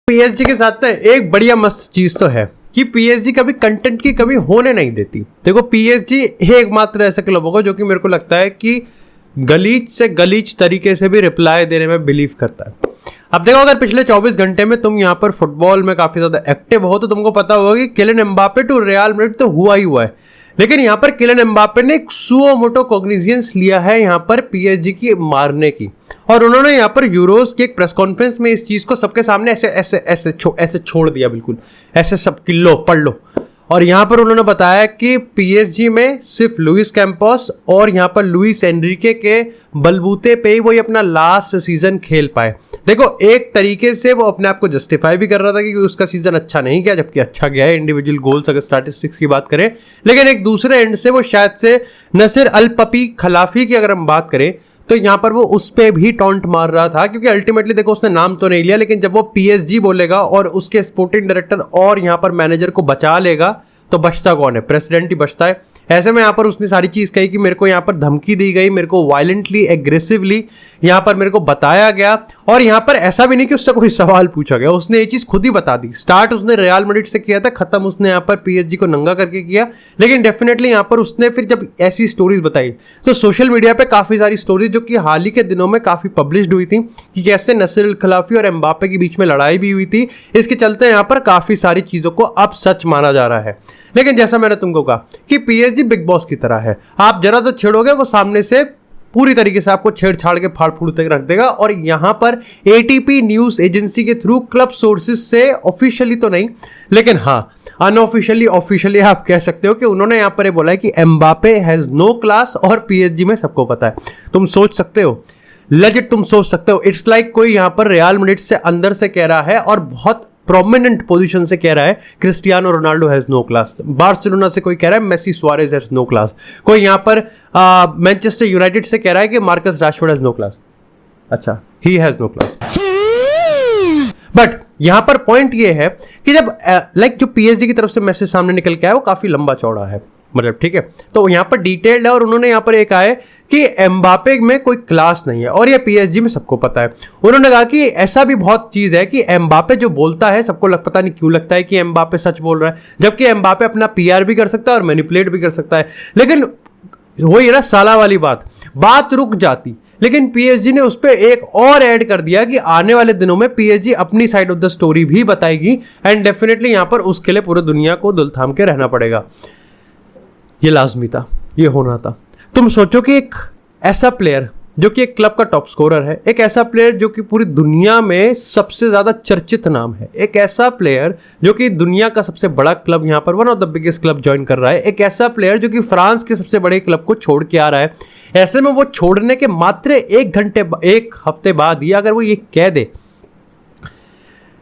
PSG के साथ ना एक बढ़िया मस्त चीज तो है कि पीएसजी कभी कंटेंट की कमी होने नहीं देती। देखो पीएसजी एकमात्र ऐसा क्लब होगा जो कि मेरे को लगता है कि गलीच से गलीच तरीके से भी रिप्लाई देने में बिलीव करता है। अब देखो अगर पिछले 24 घंटे में तुम यहाँ पर फुटबॉल में काफी ज्यादा एक्टिव हो तो तुमको पता होगा कि Kylian Mbappe to Real Madrid तो हुआ ही हुआ है, लेकिन यहाँ पर किलियन एम्बापे ने एक सुओ मोटो कॉग्निजेंस लिया है यहाँ पर पीएसजी की मारने की, और उन्होंने यहाँ पर यूरोस की एक प्रेस कॉन्फ्रेंस में इस चीज को सबके सामने ऐसे ऐसे ऐसे ऐसे छोड़ दिया, बिल्कुल ऐसे सब किलो पढ़ लो। और यहाँ पर उन्होंने बताया कि पीएसजी में सिर्फ लुइस कैंपस और यहाँ पर लुइस एनरिके के बलबूते पे ही वो ये अपना लास्ट सीजन खेल पाए। देखो एक तरीके से वो अपने आप को जस्टिफाई भी कर रहा था कि उसका सीजन अच्छा नहीं गया, जबकि अच्छा गया है इंडिविजुअल गोल्स अगर स्टैटिस्टिक्स की बात करें, लेकिन एक दूसरे एंड से वो शायद से नसीर अल पपी खलाफी की अगर हम बात करें तो यहाँ पर वो उस पे भी टॉन्ट मार रहा था, क्योंकि अल्टीमेटली देखो उसने नाम तो नहीं लिया, लेकिन जब वो पीएसजी बोलेगा और उसके स्पोर्टिंग डायरेक्टर और यहाँ पर मैनेजर को बचा लेगा तो बचता कौन है? प्रेसिडेंट ही बचता है। ऐसे में यहाँ पर उसने सारी चीज कही कि मेरे को यहाँ पर धमकी दी गई, मेरे को वायलेंटली एग्रेसिवली यहाँ पर मेरे को बताया गया, और यहाँ पर ऐसा भी नहीं कि उससे कोई सवाल पूछा गया, उसने ये चीज खुद ही बता दी। स्टार्ट उसने रियल मैड्रिड से किया था, खत्म उसने यहाँ पर पीएसजी को नंगा करके किया, लेकिन डेफिनेटली यहाँ पर उसने फिर जब ऐसी स्टोरीज बताई तो सोशल मीडिया पे काफी सारी स्टोरीज जो कि हाल ही के दिनों में काफी पब्लिश्ड हुई थी कि कैसे नसीर अल खलाफी और एम्बापे के बीच में लड़ाई भी हुई थी, इसके चलते यहाँ पर काफी सारी चीजों को अब सच माना जा रहा है। लेकिन जैसा मैंने तुमको कहा कि पीएसजी बिग बॉस की तरह है, आप जरा तो छेड़ोगे वो सामने से पूरी तरीके से आपको छेड़छाड़ के फाड़ फूड़ तक रख देगा। और यहां पर एटीपी न्यूज एजेंसी के थ्रू क्लब सोर्सेज से ऑफिशियली तो नहीं, लेकिन हाँ अनऑफिशियली ऑफिशियली आप कह सकते हो कि उन्होंने यहां पर बोला है कि एम्बापे हैज नो क्लास, और पीएसजी में सबको पता है। तुम सोच सकते हो, लेजिट तुम सोच सकते हो, इट्स लाइक कोई यहां पर रियल मैड्रिड से अंदर से कह रहा है और बहुत प्रोमिनेंट पोजीशन से कह रहा है Cristiano Ronaldo has no class, Barcelona से कोई कह रहा है Messi Suarez has no class, कोई यहां पर मैनचेस्टर यूनाइटेड से कह रहा है कि Marcus Rashford has no class. अच्छा, he has no class. But यहां पर पॉइंट ये है कि जब लाइक जो पीएसजी की तरफ से मैसेज सामने निकल के आया वो काफी लंबा चौड़ा है, मतलब ठीक है, तो यहां पर डिटेल्ड है, और उन्होंने यहां पर एक आया कि एम्बापे में कोई क्लास नहीं है, और ये पीएसजी में सबको पता है। उन्होंने कहा कि ऐसा भी बहुत चीज है कि एम्बापे जो बोलता है सबको पता नहीं क्यों लगता है कि एम्बापे सच बोल रहा है, जबकि एम्बापे अपना पीआर भी कर सकता है और मैनिपुलेट भी कर सकता है। लेकिन वही ना साला वाली बात रुक जाती, लेकिन पीएसजी ने उस पर एक और ऐड कर दिया कि आने वाले दिनों में पीएसजी अपनी साइड ऑफ द स्टोरी भी बताएगी, एंड डेफिनेटली यहां पर उसके लिए पूरी दुनिया को दिल थाम के रहना पड़ेगा। ये लाजमी था, ये होना था। तुम सोचो कि एक ऐसा प्लेयर जो कि एक क्लब का टॉप स्कोरर है, एक ऐसा प्लेयर जो कि पूरी दुनिया में सबसे ज्यादा चर्चित नाम है, एक ऐसा प्लेयर जो कि दुनिया का सबसे बड़ा क्लब यहाँ पर one of the biggest club join कर रहा है, एक ऐसा प्लेयर जो कि फ्रांस के सबसे बड़े क्लब को छोड़ के आ रहा है। ऐसे में वो छोड़ने के मात्र एक हफ्ते बाद ही अगर वो ये कह दे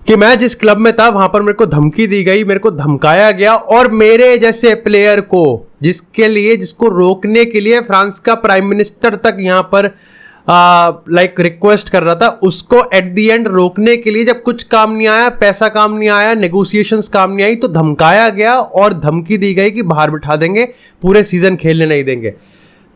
कि मैं जिस क्लब में था वहां पर मेरे को धमकी दी गई, मेरे को धमकाया गया, और मेरे जैसे प्लेयर को जिसको रोकने के लिए फ्रांस का प्राइम मिनिस्टर तक यहां पर रिक्वेस्ट कर रहा था, उसको एट द एंड रोकने के लिए जब कुछ काम नहीं आया, पैसा काम नहीं आया, नेगोशिएशंस काम नहीं आई, तो धमकाया गया और धमकी दी गई कि बाहर बिठा देंगे, पूरे सीजन खेलने नहीं देंगे।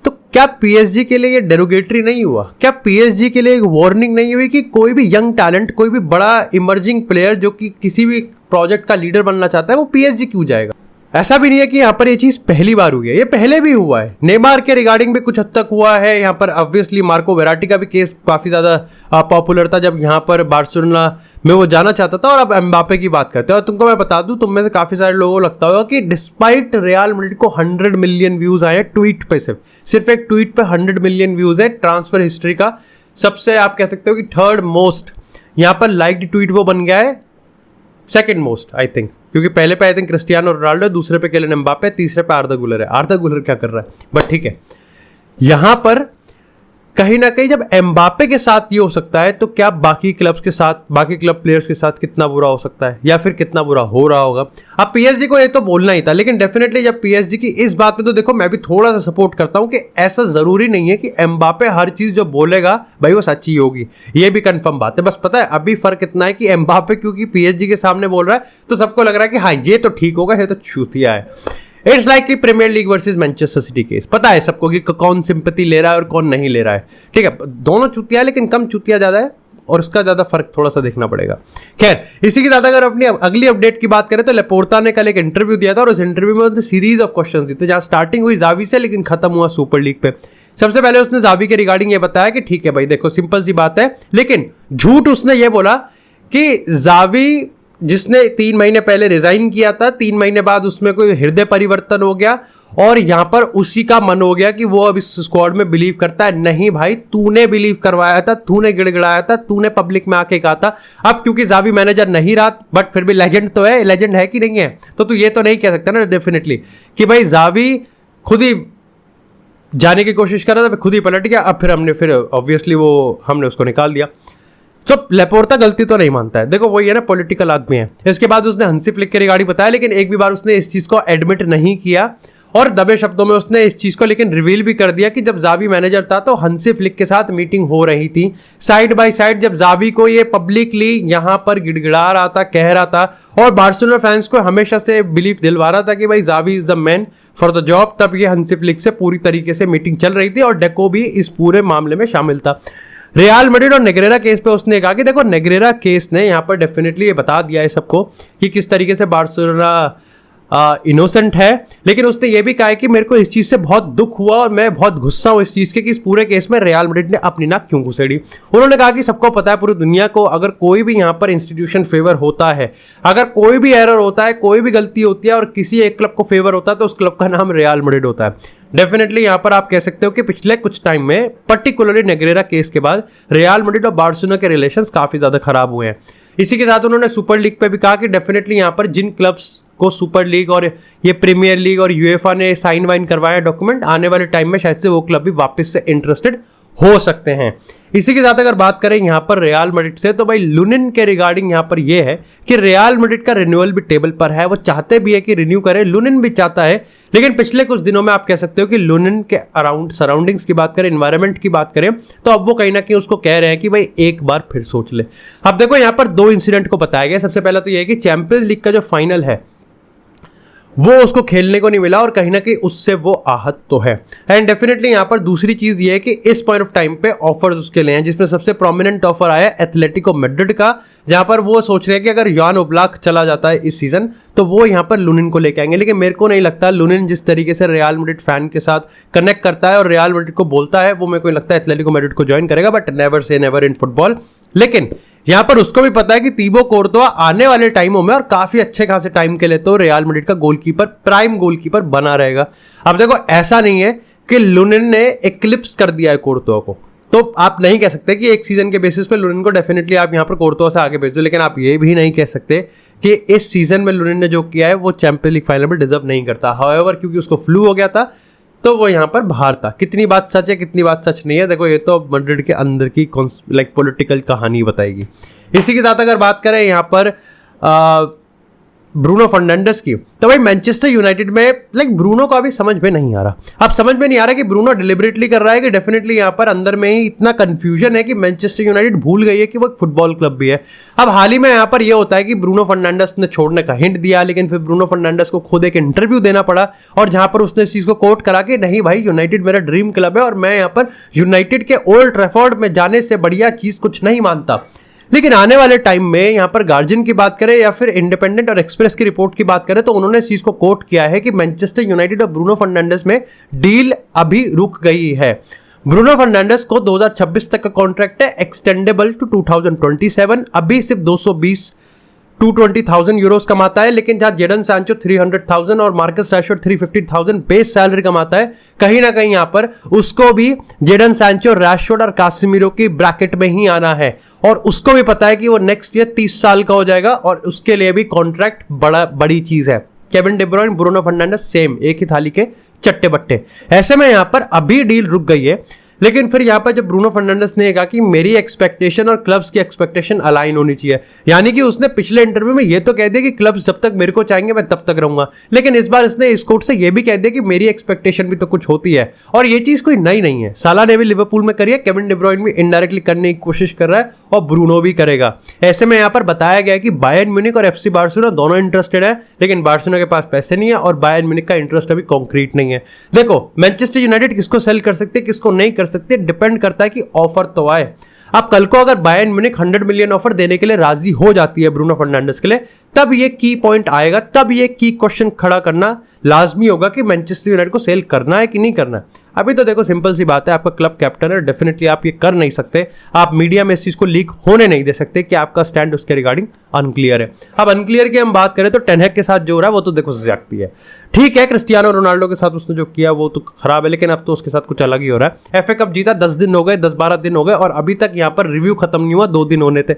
तो क्या पीएसजी के लिए ये डेरोगेटरी नहीं हुआ? क्या पीएसजी के लिए एक वार्निंग नहीं हुई कि कोई भी यंग टैलेंट, कोई भी बड़ा इमर्जिंग प्लेयर जो कि किसी भी प्रोजेक्ट का लीडर बनना चाहता है वो पीएसजी क्यों जाएगा? ऐसा भी नहीं है कि यहाँ पर ये चीज पहली बार हुई है, ये पहले भी हुआ है। नेमार के रिगार्डिंग भी कुछ हद तक हुआ है यहाँ पर। ऑब्वियसली मार्को वेराटी का भी केस काफी ज्यादा पॉपुलर था जब यहाँ पर बार्सिलोना में वो जाना चाहता था, और अब एम्बापे की बात करते हैं। और तुमको मैं बता दूं, तुम में से काफी सारे लोगों को लगता होगा कि डिस्पाइट रियल मैड्रिड को 100 मिलियन व्यूज आए ट्वीट पे, सिर्फ एक ट्वीट पे 100 मिलियन व्यूज है। ट्रांसफर हिस्ट्री का सबसे आप कह सकते हो कि थर्ड मोस्ट यहाँ पर लाइक्ड ट्वीट वो बन गया है, सेकंड मोस्ट आई थिंक, क्योंकि पहले पे आई थिंक क्रिस्टियानो रोनाल्डो, दूसरे पे किलियन एम्बापे, तीसरे पे आर्दा गुलर है। आर्दा गुलर क्या कर रहा है, बट ठीक है। यहां पर कहीं ना कहीं जब एम्बापे के साथ ये हो सकता है तो क्या बाकी क्लब्स के साथ, बाकी क्लब प्लेयर्स के साथ कितना बुरा हो सकता है, या फिर कितना बुरा हो रहा होगा। अब पीएसजी को ये तो बोलना ही था, लेकिन डेफिनेटली जब पीएसजी की इस बात में, तो देखो मैं भी थोड़ा सा सपोर्ट करता हूं कि ऐसा जरूरी नहीं है कि एम्बापे हर चीज जो बोलेगा भाई वो सच्ची होगी, ये भी कंफर्म बात है। बस पता है अभी फर्क इतना है कि एम्बापे क्योंकि पीएसजी के सामने बोल रहा है तो सबको लग रहा है कि हाँ ये तो ठीक होगा, ये तो चूतिया है। इट्स लाइक कि Premier League versus Manchester City case, पता है सबको कि कौन सिंपैथी ले रहा है और कौन नहीं ले रहा है। ठीक है, दोनों चुतिया है, लेकिन कम चुतिया ज्यादा है, और उसका ज़्यादा फर्क थोड़ा सा देखना पड़ेगा। खैर, इसी के साथ अगर अपनी अगली अपडेट की बात करें तो लेपोर्ता ने कल एक इंटरव्यू दिया था और उस इंटरव्यू में उसने सीरीज ऑफ क्वेश्चन दिए थे, जहाँ स्टार्टिंग हुई जावी से लेकिन खत्म हुआ सुपर लीग पे। सबसे पहले उसने जावी के रिगार्डिंग ये बताया कि ठीक है भाई देखो सिंपल सी बात है, लेकिन झूठ उसने ये बोला कि जावी जिसने 3 महीने पहले रिजाइन किया था, 3 महीने बाद उसमें कोई हृदय परिवर्तन हो गया और यहां पर उसी का मन हो गया कि वो अब इस स्क्वाड में बिलीव करता है। नहीं भाई, तूने बिलीव करवाया था, तूने गिड़गिड़ाया था, तूने पब्लिक में आके कहा था। अब क्योंकि जावी मैनेजर नहीं रहा, बट फिर भी लेजेंड तो है, लेजेंड है कि नहीं है, तो तू ये तो नहीं कह सकता ना डेफिनेटली कि भाई जावी खुद ही जाने की कोशिश कर रहा था, खुद ही पलट गया। अब फिर ऑब्वियसली हमने उसको निकाल दिया। तो लेपोर्ता गलती तो नहीं मानता है, देखो वही है ना, पॉलिटिकल आदमी है। इसके बाद उसने हंसी फ्लिक के रिगार्डिंग बताया, लेकिन एक भी बार उसने इस चीज को एडमिट नहीं किया और दबे शब्दों में उसने इस चीज को लेकिन रिवील भी कर दिया कि जब जावी मैनेजर था तो हंसी फ्लिक के साथ मीटिंग हो रही थी साइड बाय साइड, जब जावी को ये पब्लिकली यहां पर गिड़गिड़ा रहा था, कह रहा था और बार्सिलोना फैंस को हमेशा से बिलीफ दिलवा रहा था कि भाई Xavi is the man for the job. तब ये हंसी फ्लिक से पूरी तरीके से मीटिंग चल रही थी और डेको भी इस पूरे मामले में शामिल था। रियल मैड्रिड और नेग्रेरा केस पे उसने कहा कि देखो नेग्रेरा केस ने यहाँ पर डेफिनेटली ये बता दिया है सबको कि किस तरीके से बार्सिलोना इनोसेंट है, लेकिन उसने ये भी कहा है कि मेरे को इस चीज से बहुत दुख हुआ और मैं बहुत गुस्सा हूं इस चीज के कि इस पूरे केस में रियल मैड्रिड ने अपनी नाक क्यों घुसेड़ी। उन्होंने कहा कि सबको पता है पूरी दुनिया को, अगर कोई भी यहाँ पर इंस्टीट्यूशन फेवर होता है, अगर कोई भी एरर होता है, कोई भी गलती होती है और किसी एक क्लब को फेवर होता है तो उस क्लब का नाम रियल मैड्रिड होता है। डेफिनेटली यहाँ पर आप कह सकते हो कि पिछले कुछ टाइम में पर्टिकुलरली नेग्रेरा केस के बाद रियल मैड्रिड और बार्सिलोना के रिलेशंस काफी ज्यादा खराब हुए हैं। इसी के साथ उन्होंने सुपर लीग पे भी कहा कि डेफिनेटली यहाँ पर जिन क्लब्स को सुपर लीग और ये प्रीमियर लीग और यूएफए ने साइन वाइन करवाया डॉक्यूमेंट, आने वाले टाइम में शायद से वो क्लब भी वापस से इंटरेस्टेड हो सकते हैं। इसी के साथ अगर बात करें यहाँ पर रियल मैड्रिड से, तो भाई लुनिन के रिगार्डिंग यहाँ पर ये है कि रियल मैड्रिड का रिन्यूअल भी टेबल पर है, वो चाहते भी है कि रिन्यू करे, लुनिन भी चाहता है। लेकिन पिछले कुछ दिनों में आप कह सकते हो कि लुनिन के अराउंड सराउंडिंग्स की बात करें, एनवायरनमेंट की बात करें, तो अब वो कहीं ना कहीं उसको कह रहे हैं कि भाई एक बार फिर सोच ले। अब देखो यहाँ पर 2 इंसिडेंट को बताया गया। सबसे पहला तो ये है कि चैंपियंस लीग का जो फाइनल है वो उसको खेलने को नहीं मिला और कहीं ना कहीं उससे वो आहत तो है। एंड डेफिनेटली यहाँ पर दूसरी चीज ये है कि इस पॉइंट ऑफ टाइम पे ऑफर्स उसके लिए हैं, जिसमें सबसे प्रोमिनेंट ऑफर आया एथलेटिको मैड्रिड का, जहां पर वो सोच रहे हैं कि अगर यान ओब्लाक चला जाता है इस सीजन तो वो यहाँ पर लुनिन को लेके आएंगे। लेकिन मेरे को नहीं लगता लुनिन जिस तरीके से रियल मैड्रिड फैन के साथ कनेक्ट करता है और रियल मैड्रिड को बोलता है, वो मेरे को लगता है एथलेटिको मैड्रिड को ज्वाइन करेगा, but never say never in football. लेकिन यहां पर उसको भी पता है कि तीबो कोर्तोआ आने वाले टाइमों में और काफी अच्छे खासे टाइम के लिए तो रियल मैड्रिड का गोलकीपर, प्राइम गोलकीपर बना रहेगा। अब देखो ऐसा नहीं है कि लुनिन ने एक्लिप्स कर दिया है कोर्तोआ को, तो आप नहीं कह सकते कि एक सीजन के बेसिस पे लुनिन को डेफिनेटली आप यहां पर कोर्तोआ से आगे भेज दो। लेकिन आप ये भी नहीं कह सकते कि इस सीजन में लुनिन ने जो किया है वो चैंपियंस लीग फाइनल में डिजर्व नहीं करता। हाउएवर क्योंकि उसको फ्लू हो गया था तो वो यहाँ पर बाहर था। कितनी बात सच है कितनी बात सच नहीं है, देखो ये तो मैड्रिड के अंदर की पॉलिटिकल कहानी बताएगी। इसी के साथ अगर बात करें यहाँ पर ब्रूनो फर्नांडिस की, तो भाई मैनचेस्टर यूनाइटेड में ब्रूनो को अभी समझ में नहीं आ रहा। अब समझ में नहीं आ रहा कि ब्रूनो डिलिबरेटली कर रहा है कि डेफिनेटली यहाँ पर अंदर में ही इतना कंफ्यूजन है कि मैनचेस्टर यूनाइटेड भूल गई है कि वो एक फुटबॉल क्लब भी है। अब हाल ही में यहाँ पर ये होता है कि ब्रूनो फर्नांडिस ने छोड़ने का हिंट दिया, लेकिन फिर ब्रूनो फर्नांडिस को खुद एक इंटरव्यू देना पड़ा और जहां पर उसने इस चीज को कोट करा कि नहीं भाई यूनाइटेड मेरा ड्रीम क्लब है और मैं यहाँ पर यूनाइटेड के ओल्ड ट्रैफोर्ड में जाने से बढ़िया चीज कुछ नहीं मानता। लेकिन आने वाले टाइम में यहां पर गार्जियन की बात करें या फिर इंडिपेंडेंट और एक्सप्रेस की रिपोर्ट की बात करें तो उन्होंने इस चीज को कोट किया है कि मैनचेस्टर यूनाइटेड और ब्रूनो फर्नांडिस में डील अभी रुक गई है। ब्रूनो फर्नांडिस को 2026 तक का कॉन्ट्रैक्ट है, एक्सटेंडेबल टू 2027। अभी सिर्फ 220,000 यूरोस कमाता है, लेकिन जहां जेडन सैंचो 300,000 और मार्कस रैशफोर्ड 350,000 बेस सैलरी कमाता है, कहीं ना कहीं यहां पर उसको भी जेडन सैंचो, रैशफोर्ड और कासिमिरो की ब्रैकेट में ही आना है और उसको भी पता है कि वो नेक्स्ट ईयर 30 साल का हो जाएगा और उसके लिए भी कॉन्ट्रैक्ट बड़ी चीज है। Kevin De Bruyne, Bruno Fernandes same एक ही थाली के चट्टे बट्टे। ऐसे में यहां पर अभी डील रुक गई है, लेकिन फिर यहां पर जब ब्रूनो फर्नांडिस ने कहा कि मेरी एक्सपेक्टेशन और क्लब्स की एक्सपेक्टेशन अलाइन होनी चाहिए, यानी कि उसने पिछले इंटरव्यू में ये तो कह दिया कि क्लब्स जब तक मेरे को चाहेंगे मैं तब तक रहूंगा, लेकिन इस बार इसने इस कोर्ट से ये भी कह दिया कि मेरी एक्सपेक्टेशन भी तो कुछ होती है और ये चीज कोई नई नहीं है। साला ने भी लिवरपूल में करी है, केविन डे ब्रुयने भी इनडायरेक्टली करने की कोशिश कर रहा है और ब्रूनो भी करेगा। ऐसे में यहां पर बताया गया कि बायर्न म्यूनिख और एफसी बार्सिलोना दोनों इंटरेस्टेड है, लेकिन बार्सिलोना के पास पैसे नहीं है और बायर्न म्यूनिख का इंटरेस्ट अभी कॉन्क्रीट नहीं है। देखो मैनचेस्टर यूनाइटेड किसको सेल कर सकते किसको नहीं कर सकते डिपेंड करता है कि ऑफर तो आए। अब कल को अगर बायर्न म्यूनिख 100 मिलियन ऑफर देने के लिए राजी हो जाती है ब्रूनो फर्नांडिस के लिए, तब ये की पॉइंट आएगा, तब ये की क्वेश्चन खड़ा करना लाजमी होगा कि मैनचेस्टर यूनाइटेड को सेल करना है कि नहीं करना है। अभी तो देखो सिंपल सी बात है, आपका क्लब कैप्टन है, डेफिनेटली आप ये कर नहीं सकते, आप मीडिया में इस चीज को लीक होने नहीं दे सकते कि आपका स्टैंड उसके रिगार्डिंग अनक्लियर है। अब अनक्लियर की हम बात करें तो टेन हैग के साथ जो हो रहा है वो तो देखो जागती है। ठीक है, क्रिस्टियानो रोनाल्डो के साथ उसने जो किया वो तो खराब है, लेकिन अब तो उसके साथ कुछ अलग ही हो रहा है। एफए कप जीता 10 दिन हो गए, 10-12 दिन हो गए और अभी तक यहाँ पर रिव्यू खत्म नहीं हुआ, 2 दिन होने थे।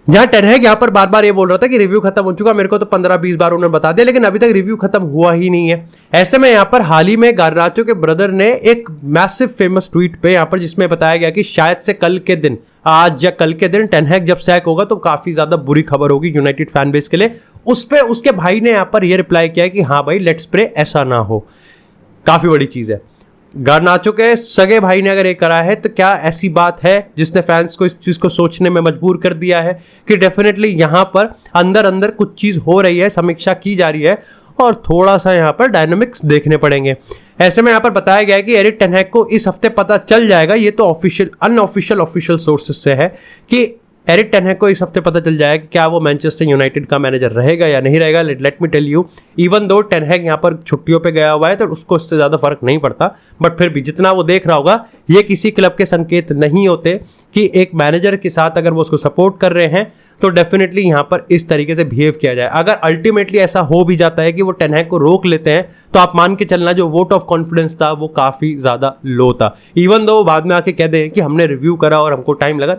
जहां टेन हैग यहाँ पर बार बार ये बोल रहा था कि रिव्यू खत्म हो चुका, मेरे को तो 15-20 बार उन्होंने बता दिया, लेकिन अभी तक रिव्यू खत्म हुआ ही नहीं है। ऐसे में यहाँ पर हाल ही में गार्नाचो के ब्रदर ने एक मैसिव फेमस ट्वीट पे यहाँ पर जिसमें बताया गया कि शायद से कल के दिन, आज या कल के दिन टेन हैग जब सैक होगा तो काफी ज्यादा बुरी खबर होगी यूनाइटेड फैन बेस के लिए। उस पे उसके भाई ने यहाँ पर यह रिप्लाई किया कि हाँ भाई लेट्स प्रे ऐसा ना हो। काफी बड़ी चीज है, गार्नाचो के सगे भाई ने अगर ये करा है तो क्या ऐसी बात है जिसने फैंस को इस चीज को सोचने में मजबूर कर दिया है कि डेफिनेटली यहां पर अंदर अंदर कुछ चीज हो रही है, समीक्षा की जा रही है और थोड़ा सा यहां पर डायनामिक्स देखने पड़ेंगे। ऐसे में यहां पर बताया गया है कि एरिक टेन हैग को इस हफ्ते पता चल जाएगा, ये तो ऑफिशियल ऑफिशियल सोर्सेस से है कि एरिक टेन हैग को इस हफ्ते पता चल जाएगा कि क्या वो मैनचेस्टर यूनाइटेड का मैनेजर रहेगा या नहीं रहेगा। Let me tell you, even though ten Hag यहाँ पर छुट्टियों पे गया हुआ है तो उसको इससे ज़्यादा फर्क नहीं पड़ता, बट फिर भी जितना वो देख रहा होगा ये किसी क्लब के संकेत नहीं होते कि एक मैनेजर के साथ अगर वो उसको सपोर्ट कर रहे हैं तो डेफिनेटली यहाँ पर इस तरीके से बिहेव किया जाए। अगर अल्टीमेटली ऐसा हो भी जाता है कि वो टेन हैग को रोक लेते हैं तो आप मान के चलना जो वोट ऑफ कॉन्फिडेंस था वो काफ़ी ज़्यादा लो था। इवन दो बाद में आके कह दें कि हमने रिव्यू करा और हमको टाइम लगा,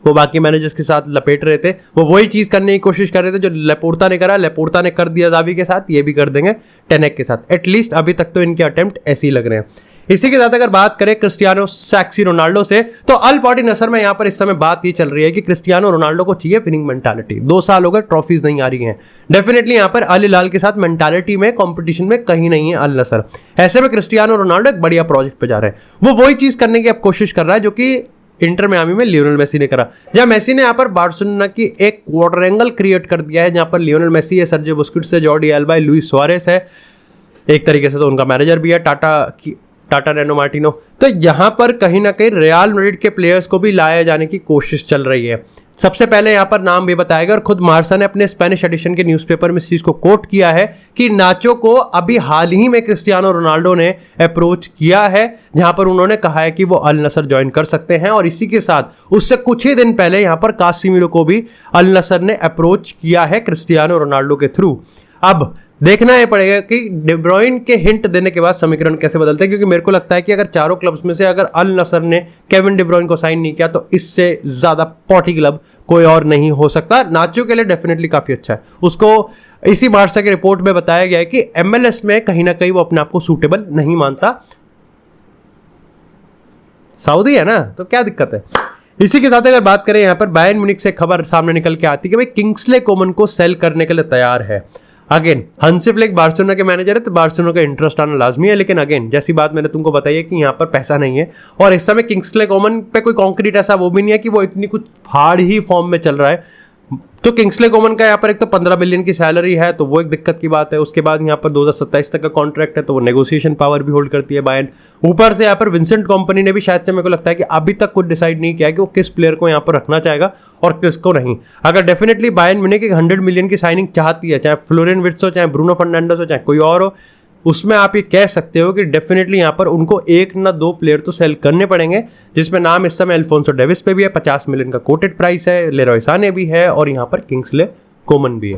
वो बाकी मैनेजर्स के साथ लपेट रहे थे, वो वही चीज करने की कोशिश कर रहे थे जो लेपोर्टा ने करा, लेपोर्टा ने कर दिया जावी के साथ, ये भी कर देंगे टेन हैग के साथ। एटलीस्ट अभी तक तो इनके अटेम्प्ट ऐसे ही लग रहे हैं। इसी के साथ अगर बात करें क्रिस्टियानो सैक्सी रोनाल्डो से, तो अल पार्टी नसर में यहाँ पर इस समय बात ये चल रही है कि क्रिस्टियानो रोनाल्डो को चाहिए विनिंग मेंटालिटी। 2 साल हो गए, ट्रॉफीज नहीं आ रही हैं। डेफिनेटली यहाँ पर अल हिलाल के साथ मेंटालिटी में कंपटीशन में कहीं नहीं है अल नसर। ऐसे में क्रिस्टियानो रोनाल्डो एक बढ़िया प्रोजेक्ट पे जा रहे हैं, वो वही चीज करने की अब कोशिश कर रहा है जो कि इंटर मियामी में लियोनेल मेसी ने करा। जहां मेसी ने यहाँ पर बार्सिलोना की एक क्वाड्रेंगल क्रिएट कर दिया है जहां पर लियोनेल मेसी है, सर्जियो बुस्केट्स है, जॉर्डी एल्बा है, लुइस सुआरेस है, एक तरीके से तो उनका मैनेजर भी है टाटा नैनो मार्टिनो। तो यहाँ पर कहीं ना कहीं रियल मैड्रिड के प्लेयर्स को भी लाया जाने की कोशिश चल रही है। सबसे पहले यहाँ पर नाम भी बताया गया और खुद मार्सा ने अपने स्पेनिश एडिशन के न्यूज़पेपर में इस चीज को कोट किया है कि नाचो को अभी हाल ही में क्रिस्टियानो रोनाल्डो ने अप्रोच किया है, जहां पर उन्होंने कहा है कि वो अल नसर ज्वाइन कर सकते हैं। और इसी के साथ उससे कुछ ही दिन पहले यहाँ पर कासिमिरो को भी अल नसर ने अप्रोच किया है क्रिस्टियानो रोनाल्डो के थ्रू। अब देखना ये पड़ेगा कि डे ब्रुयन के हिंट देने के बाद समीकरण कैसे बदलते हैं, क्योंकि मेरे को लगता है कि अगर चारों क्लब्स में से अगर अल नसर ने केविन डे ब्रुयन को साइन नहीं किया तो इससे ज्यादा पॉटी क्लब कोई और नहीं हो सकता। नाचो के लिए डेफिनेटली काफी अच्छा है। उसको इसी बार्सा की रिपोर्ट में बताया गया है कि MLS में कहीं ना कहीं वो अपने आप को सूटेबल नहीं मानता। सऊदी है ना, तो क्या दिक्कत है। इसी के साथ अगर बात करें यहाँ पर बायर्न म्यूनिख से खबर सामने निकल के आती है कि भाई किंग्सले कोमन को सेल करने के लिए तैयार है। अगेन हंसी फ्लिक बार्सिलोना के मैनेजर है तो बार्सिलोना का इंटरेस्ट आना लाजमी है, लेकिन अगेन जैसी बात मैंने तुमको बताई है कि यहाँ पर पैसा नहीं है और इस समय किंग्सले कोमन पे कोई कॉन्क्रीट ऐसा वो भी नहीं है कि वो इतनी कुछ फाड़ ही फॉर्म में चल रहा है। तो किंग्सले कोमन का यहाँ पर एक तो 15 बिलियन की सैलरी है तो वो एक दिक्कत की बात है। उसके बाद यहाँ पर 2027 तक का कॉन्ट्रैक्ट है तो वो नेगोशिएशन पावर भी होल्ड करती है बायर्न। ऊपर से यहाँ पर विंसेंट कंपनी ने भी शायद से मेरे को लगता है कि अभी तक कुछ डिसाइड नहीं किया कि वो किस प्लेयर को यहाँ पर रखना चाहेगा और किसको नहीं। अगर डेफिनेटली बायर्न म्यूनिख 100 मिलियन की साइनिंग चाहती है, चाहे फ्लोरियन विर्ट्ज हो, चाहे ब्रूनो फर्नांडिस हो, चाहे कोई और हो, उसमें आप ये कह सकते हो कि डेफिनेटली यहाँ पर उनको 1 ना 2 प्लेयर तो सेल करने पड़ेंगे, जिसमें नाम इस समय अल्फोंसो डेविस पे भी है, 50 मिलियन का कोटेड प्राइस है, लेरॉय साने भी है और यहाँ पर किंग्सले कोमन भी है।